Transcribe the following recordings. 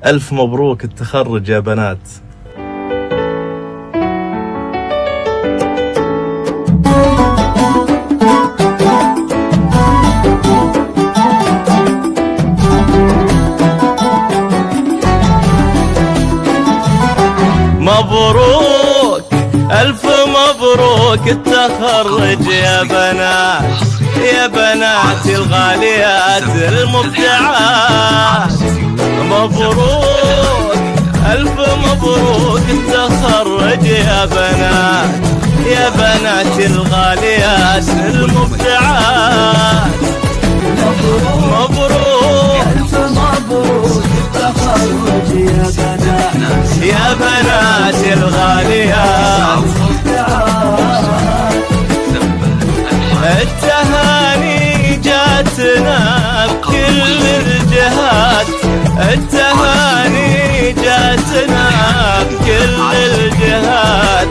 ألف مبروك التخرج يا بنات. مبروك ألف مبروك التخرج يا بنات، يا بنات الغاليات المبدعات. مبروك ألف مبروك التخرج يا بنات، يا بنات الغاليات المبدعات. مبروك ألف مبروك التخرج يا بنات، يا بنات الغاليات. التهاني جاتنا بكل الجهات، التهاني جاتنا بكل الجهات.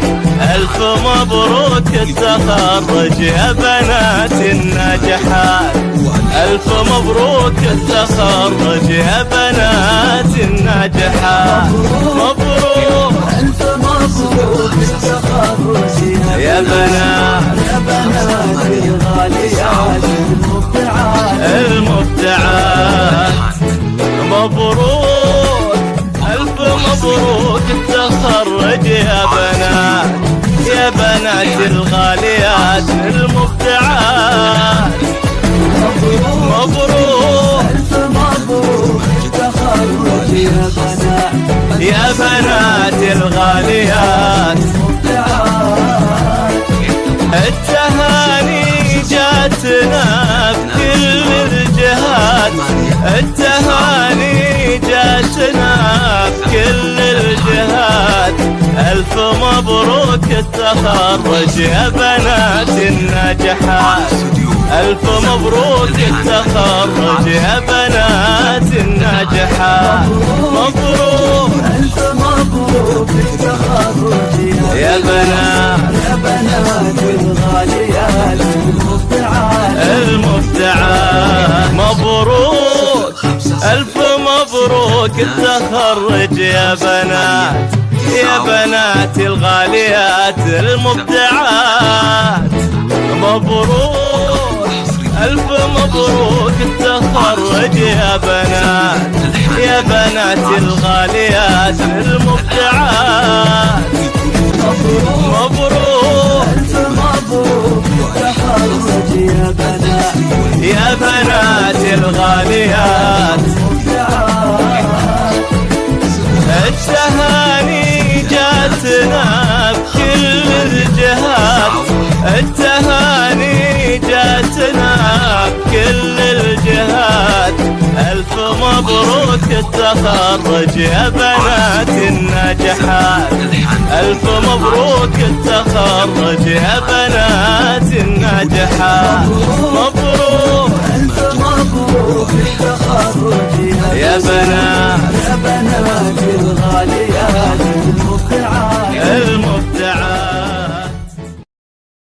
ألف مبروك التخرج يا بنات الناجحات، ألف مبروك التخرج يا بنات الناجحات. مبروك ألف مبروك التخرج يا بنات، يا بنات الغاليات المبدعات. مبروك ألف مبروك التخرج يا بنات، يا بنات الغاليات المبدعات. مبروك ألف مبروك التخرج يا بنات، يا بنات الغاليات. التهاني جاتنا بكل الجهات، التهاني جاتنا بكل الجهات. ألف مبروك التخرج يا بنات الناجحات، ألف مبروك التخرج يا بنات الناجحات. مبروك ألف مبروك التخرج يا بنات، يا بنات الغاليات المبدعات. مبروك ألف مبروك التخرج يا بنات، يا بنات الغاليات المبدعات. مبروك ألف مبروك التخرج يا بنات، يا بنات الغاليات المبدعات. مبروك ألف مبروك التخرج يا بنات، يا بنات الغاليات. التهاني جاتنا بكل الجهات، التهاني جاتنا بكل الجهات. ألف مبروك التخرج يا بنات الناجحات، ألف مبروك التخرج يا بنات الناجحات. مبروك ألف مبروك التخرج يا بنات، يا بنات